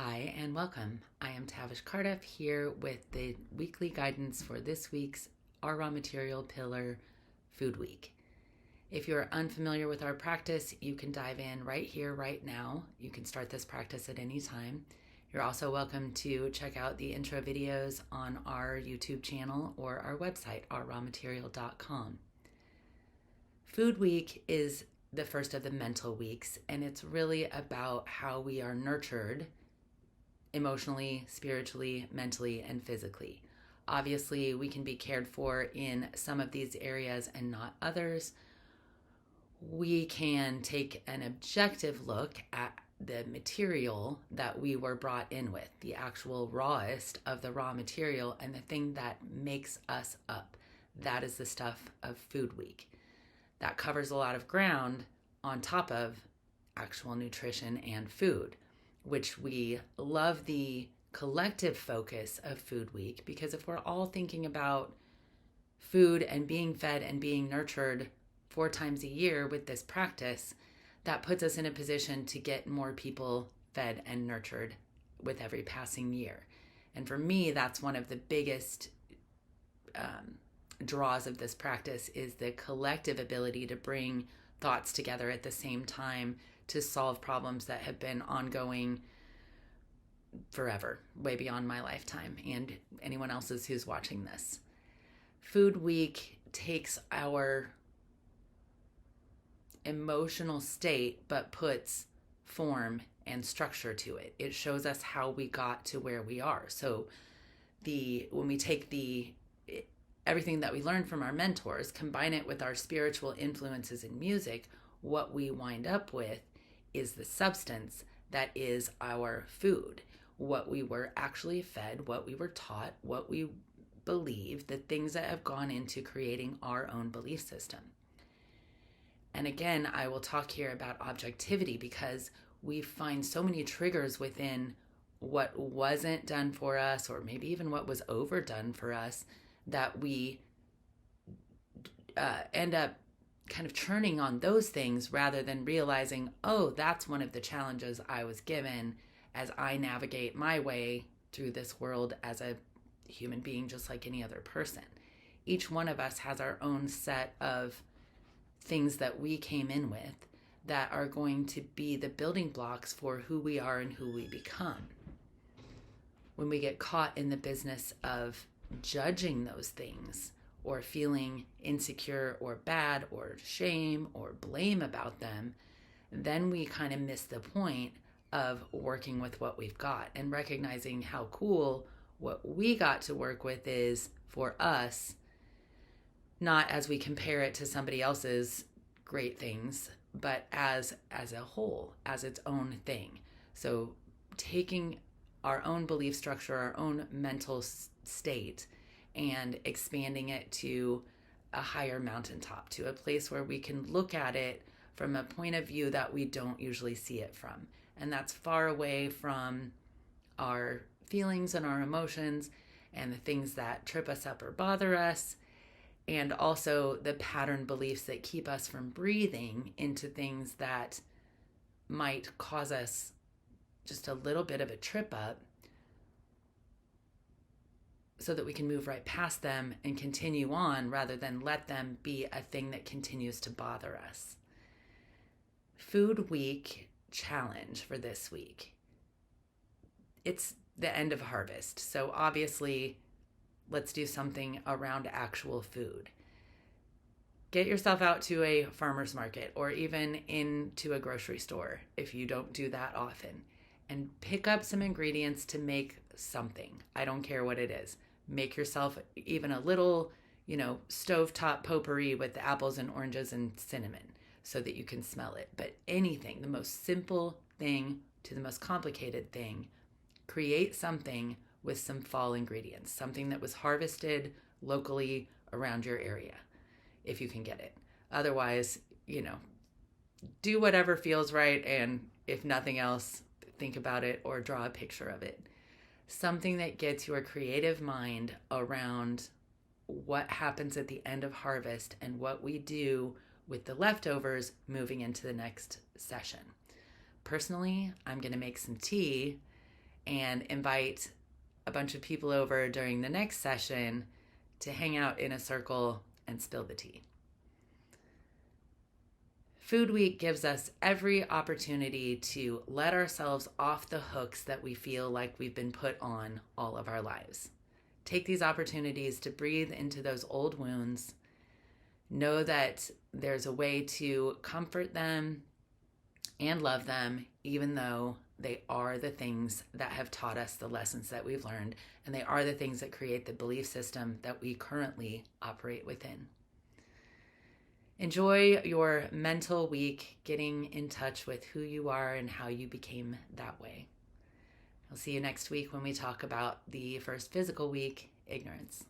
Hi and welcome. I am Tavish Cardiff here with the weekly guidance for this week's Our Raw Material Pillar Food Week. If you're unfamiliar with our practice, you can dive in right here, right now. You can start this practice at any time. You're also welcome to check out the intro videos on our YouTube channel or our website, ourrawmaterial.com. Food Week is the first of the mental weeks, and it's really about how we are nurtured emotionally, spiritually, mentally, and physically. Obviously, we can be cared for in some of these areas and not others. We can take an objective look at the material that we were brought in with, the actual rawest of the raw material, and the thing that makes us up. That is the stuff of Food Week. That covers a lot of ground on top of actual nutrition and food, which we love the collective focus of Food Week, because if we're all thinking about food and being fed and being nurtured 4 times a year with this practice, that puts us in a position to get more people fed and nurtured with every passing year. And for me, that's one of the biggest draws of this practice, is the collective ability to bring thoughts together at the same time to solve problems that have been ongoing forever, way beyond my lifetime and anyone else's who's watching this. Food Week takes our emotional state but puts form and structure to it. It shows us how we got to where we are. So when we take everything that we learned from our mentors, combine it with our spiritual influences in music, what we wind up with is the substance that is our food, what we were actually fed, what we were taught, what we believe, the things that have gone into creating our own belief system. And again, I will talk here about objectivity, because we find so many triggers within what wasn't done for us, or maybe even what was overdone for us, that we end up kind of churning on those things rather than realizing, oh, that's one of the challenges I was given as I navigate my way through this world as a human being, just like any other person. Each one of us has our own set of things that we came in with that are going to be the building blocks for who we are and who we become. When we get caught in the business of judging those things, or feeling insecure or bad or shame or blame about them, then we kind of miss the point of working with what we've got and recognizing how cool what we got to work with is for us, not as we compare it to somebody else's great things, but as a whole, as its own thing. So taking our own belief structure, our own mental state, and expanding it to a higher mountaintop, to a place where we can look at it from a point of view that we don't usually see it from. And that's far away from our feelings and our emotions and the things that trip us up or bother us, and also the pattern beliefs that keep us from breathing into things that might cause us just a little bit of a trip up, so that we can move right past them and continue on rather than let them be a thing that continues to bother us. Food Week challenge for this week. It's the end of harvest, so obviously let's do something around actual food. Get yourself out to a farmer's market or even into a grocery store if you don't do that often, and pick up some ingredients to make something. I don't care what it is. Make yourself even a little, stovetop potpourri with the apples and oranges and cinnamon so that you can smell it. But anything, the most simple thing to the most complicated thing, create something with some fall ingredients, something that was harvested locally around your area, if you can get it. Otherwise, do whatever feels right, and if nothing else, think about it or draw a picture of it. Something that gets your creative mind around what happens at the end of harvest and what we do with the leftovers moving into the next session. Personally, I'm going to make some tea and invite a bunch of people over during the next session to hang out in a circle and spill the tea. Food Week gives us every opportunity to let ourselves off the hooks that we feel like we've been put on all of our lives. Take these opportunities to breathe into those old wounds. Know that there's a way to comfort them and love them, even though they are the things that have taught us the lessons that we've learned, and they are the things that create the belief system that we currently operate within. Enjoy your mental week getting in touch with who you are and how you became that way. I'll see you next week when we talk about the first physical week, ignorance.